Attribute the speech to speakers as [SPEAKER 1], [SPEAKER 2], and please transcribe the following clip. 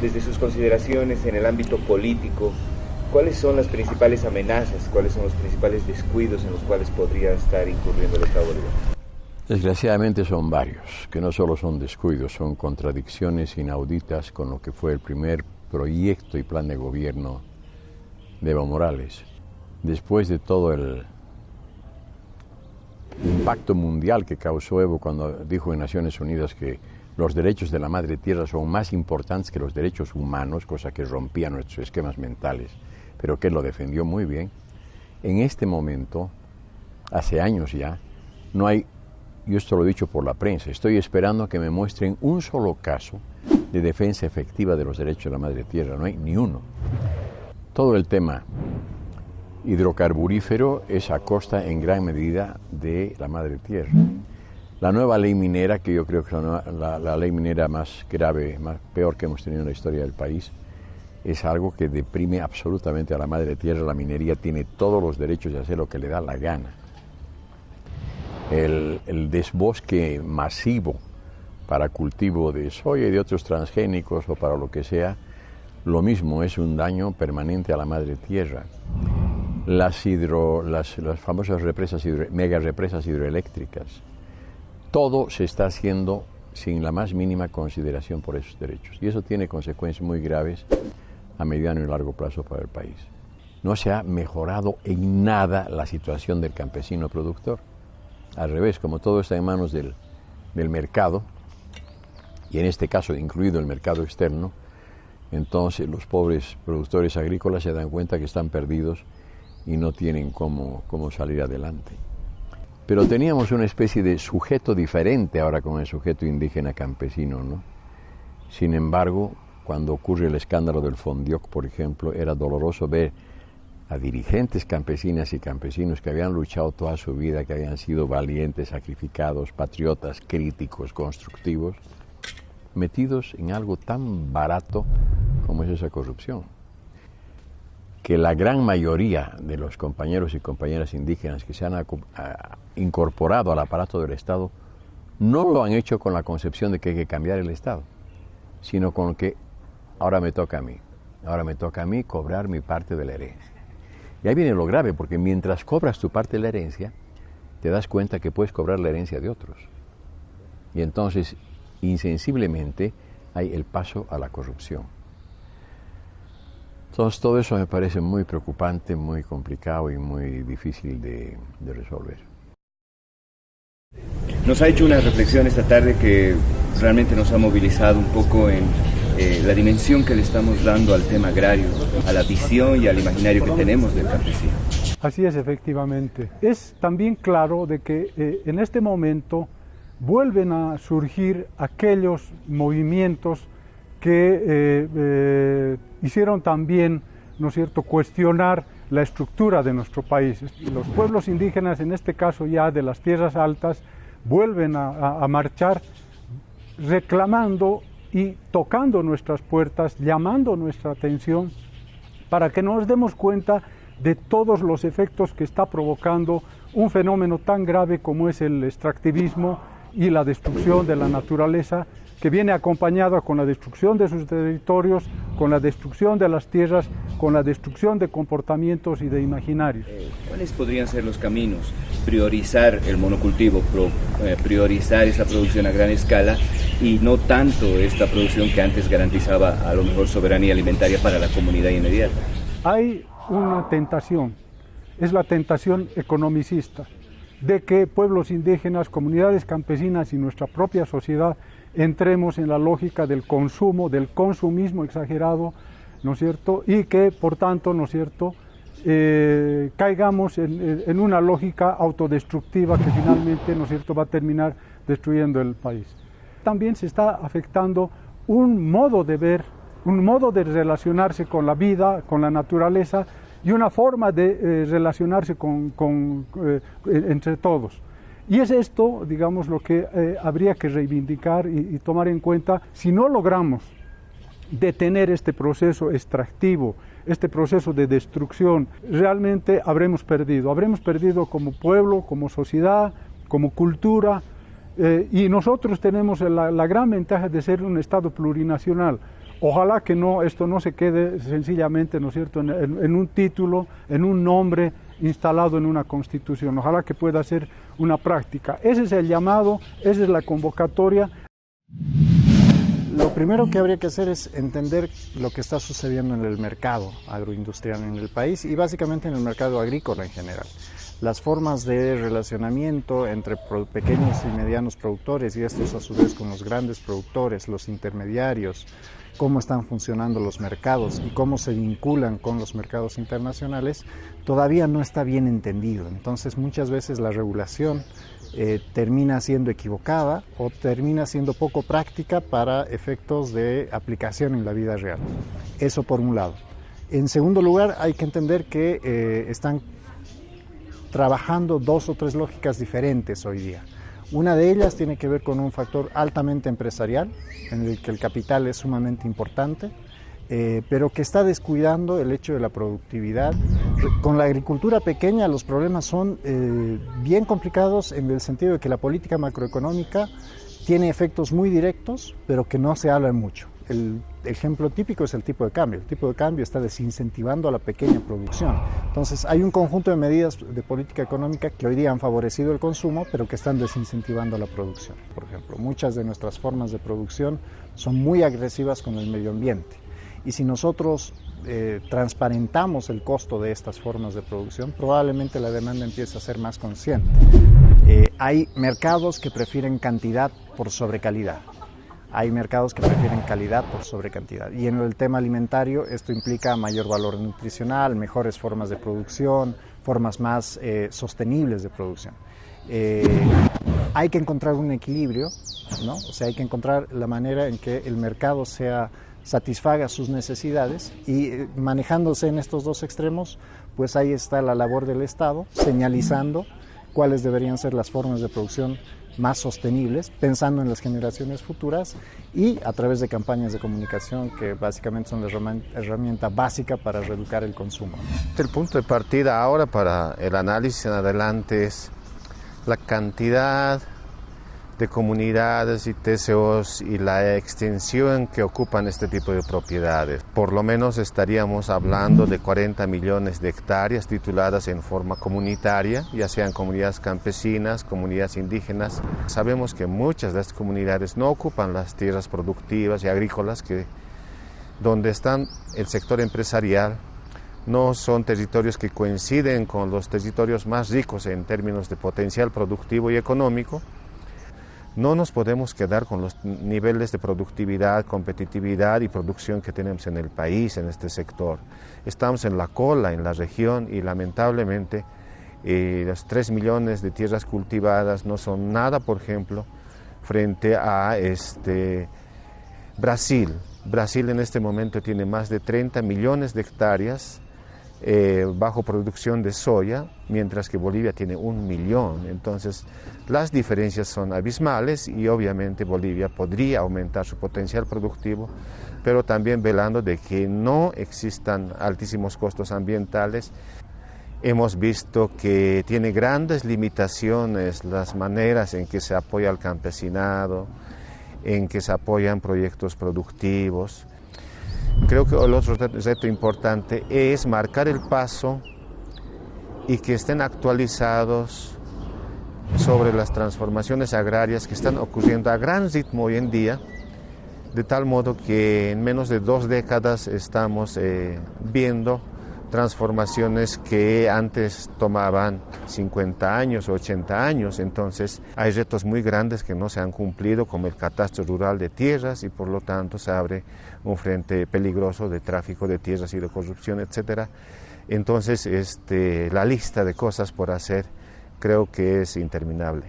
[SPEAKER 1] desde sus consideraciones en el ámbito político, ¿cuáles son las principales amenazas, cuáles son los principales descuidos en los cuales podría estar incurriendo el Estado boliviano?
[SPEAKER 2] Desgraciadamente son varios, que no solo son descuidos, son contradicciones inauditas con lo que fue el primer proyecto y plan de gobierno de Evo Morales. Después de todo el impacto mundial que causó Evo cuando dijo en Naciones Unidas que los derechos de la madre tierra son más importantes que los derechos humanos, cosa que rompía nuestros esquemas mentales, pero que él lo defendió muy bien. En este momento, hace años ya, no hay, yo esto lo he dicho por la prensa, estoy esperando a que me muestren un solo caso de defensa efectiva de los derechos de la madre tierra, no hay ni uno. Todo el tema hidrocarburífero es a costa en gran medida de la madre tierra. La nueva ley minera, que yo creo que es la ley minera más grave, peor que hemos tenido en la historia del país, es algo que deprime absolutamente a la madre tierra. La minería tiene todos los derechos de hacer lo que le da la gana. El desbosque masivo para cultivo de soya y de otros transgénicos o para lo que sea, lo mismo, es un daño permanente a la madre tierra. Las famosas mega represas hidroeléctricas, todo se está haciendo sin la más mínima consideración por esos derechos. Y eso tiene consecuencias muy graves a mediano y largo plazo para el país. No se ha mejorado en nada la situación del campesino productor. Al revés, como todo está en manos del mercado, y en este caso incluido el mercado externo, entonces los pobres productores agrícolas se dan cuenta que están perdidos y no tienen cómo salir adelante. Pero teníamos una especie de sujeto diferente ahora con el sujeto indígena campesino, ¿no? Sin embargo, cuando ocurre el escándalo del Fondioc, por ejemplo, era doloroso ver a dirigentes campesinas y campesinos que habían luchado toda su vida, que habían sido valientes, sacrificados, patriotas, críticos, constructivos, metidos en algo tan barato como es esa corrupción. Que la gran mayoría de los compañeros y compañeras indígenas que se han incorporado al aparato del Estado no lo han hecho con la concepción de que hay que cambiar el Estado, sino con que ahora me toca a mí cobrar mi parte de la herencia. Y ahí viene lo grave, porque mientras cobras tu parte de la herencia, te das cuenta que puedes cobrar la herencia de otros. Y entonces, insensiblemente, hay el paso a la corrupción. Entonces, todo eso me parece muy preocupante, muy complicado y muy difícil de resolver.
[SPEAKER 1] Nos ha hecho una reflexión esta tarde que realmente nos ha movilizado un poco en la dimensión que le estamos dando al tema agrario, a la visión y al imaginario que tenemos del campesino.
[SPEAKER 3] Así es, efectivamente. Es también claro de que en este momento vuelven a surgir aquellos movimientos que hicieron también, ¿no es cierto?, cuestionar la estructura de nuestro país. Los pueblos indígenas, en este caso ya de las tierras altas, vuelven a marchar reclamando y tocando nuestras puertas, llamando nuestra atención para que nos demos cuenta de todos los efectos que está provocando un fenómeno tan grave como es el extractivismo y la destrucción de la naturaleza, que viene acompañada con la destrucción de sus territorios, con la destrucción de las tierras, con la destrucción de comportamientos y de imaginarios.
[SPEAKER 1] ¿Cuáles podrían ser los caminos? Priorizar el monocultivo, priorizar esa producción a gran escala y no tanto esta producción que antes garantizaba a lo mejor soberanía alimentaria para la comunidad inmediata.
[SPEAKER 3] Hay una tentación, es la tentación economicista, de que pueblos indígenas, comunidades campesinas y nuestra propia sociedad entremos en la lógica del consumo, del consumismo exagerado, ¿no es cierto? Y que, por tanto, ¿no es cierto?, caigamos en una lógica autodestructiva que finalmente, ¿no es cierto?, va a terminar destruyendo el país. También se está afectando un modo de ver, un modo de relacionarse con la vida, con la naturaleza, y una forma de relacionarse entre todos. Y es esto, digamos, lo que habría que reivindicar y tomar en cuenta. Si no logramos detener este proceso extractivo, este proceso de destrucción, realmente habremos perdido como pueblo, como sociedad, como cultura, y nosotros tenemos la gran ventaja de ser un Estado plurinacional. Ojalá que esto no se quede sencillamente, ¿no es cierto?, en un título, en un nombre instalado en una constitución. Ojalá que pueda ser una práctica. Ese es el llamado, esa es la convocatoria.
[SPEAKER 4] Lo primero que habría que hacer es entender lo que está sucediendo en el mercado agroindustrial en el país y básicamente en el mercado agrícola en general. Las formas de relacionamiento entre pequeños y medianos productores y estos a su vez con los grandes productores, los intermediarios, cómo están funcionando los mercados y cómo se vinculan con los mercados internacionales, todavía no está bien entendido. Entonces muchas veces la regulación termina siendo equivocada o termina siendo poco práctica para efectos de aplicación en la vida real. Eso por un lado. En segundo lugar, hay que entender que están trabajando 2 o 3 lógicas diferentes hoy día. Una de ellas tiene que ver con un factor altamente empresarial, en el que el capital es sumamente importante, pero que está descuidando el hecho de la productividad. Con la agricultura pequeña los problemas son bien complicados en el sentido de que la política macroeconómica tiene efectos muy directos, pero que no se habla mucho. El ejemplo típico es el tipo de cambio. El tipo de cambio está desincentivando a la pequeña producción. Entonces hay un conjunto de medidas de política económica que hoy día han favorecido el consumo, pero que están desincentivando la producción. Por ejemplo, muchas de nuestras formas de producción son muy agresivas con el medio ambiente. Y si nosotros transparentamos el costo de estas formas de producción, probablemente la demanda empiece a ser más consciente. Hay mercados que prefieren cantidad por sobre calidad. Hay mercados que prefieren calidad por sobre cantidad. Y en el tema alimentario esto implica mayor valor nutricional, mejores formas de producción, formas más sostenibles de producción. Hay que encontrar un equilibrio, ¿no? O sea, hay que encontrar la manera en que el mercado satisfaga sus necesidades y manejándose en estos 2 extremos, pues ahí está la labor del Estado, señalizando cuáles deberían ser las formas de producción más sostenibles, pensando en las generaciones futuras y a través de campañas de comunicación que básicamente son la herramienta básica para reeducar el consumo.
[SPEAKER 5] El punto de partida ahora para el análisis en adelante es la cantidad de comunidades y TCOs y la extensión que ocupan este tipo de propiedades. Por lo menos estaríamos hablando de 40 millones de hectáreas tituladas en forma comunitaria, ya sean comunidades campesinas, comunidades indígenas. Sabemos que muchas de estas comunidades no ocupan las tierras productivas y agrícolas donde están el sector empresarial. No son territorios que coinciden con los territorios más ricos en términos de potencial productivo y económico. No nos podemos quedar con los niveles de productividad, competitividad y producción que tenemos en el país, en este sector. Estamos en la cola en la región y lamentablemente los 3 millones de tierras cultivadas no son nada, por ejemplo, frente a Brasil. Brasil en este momento tiene más de 30 millones de hectáreas bajo producción de soya, mientras que Bolivia tiene 1 millón. Entonces las diferencias son abismales y obviamente Bolivia podría aumentar su potencial productivo, pero también velando de que no existan altísimos costos ambientales. Hemos visto que tiene grandes limitaciones las maneras en que se apoya al campesinado, en que se apoyan proyectos productivos. Creo que el otro reto importante es marcar el paso y que estén actualizados sobre las transformaciones agrarias que están ocurriendo a gran ritmo hoy en día, de tal modo que en menos de 2 décadas estamos viendo transformaciones que antes tomaban 50 años o 80 años. Entonces hay retos muy grandes que no se han cumplido, como el catastro rural de tierras, y por lo tanto se abre un frente peligroso de tráfico de tierras y de corrupción, etc. Entonces la lista de cosas por hacer creo que es interminable.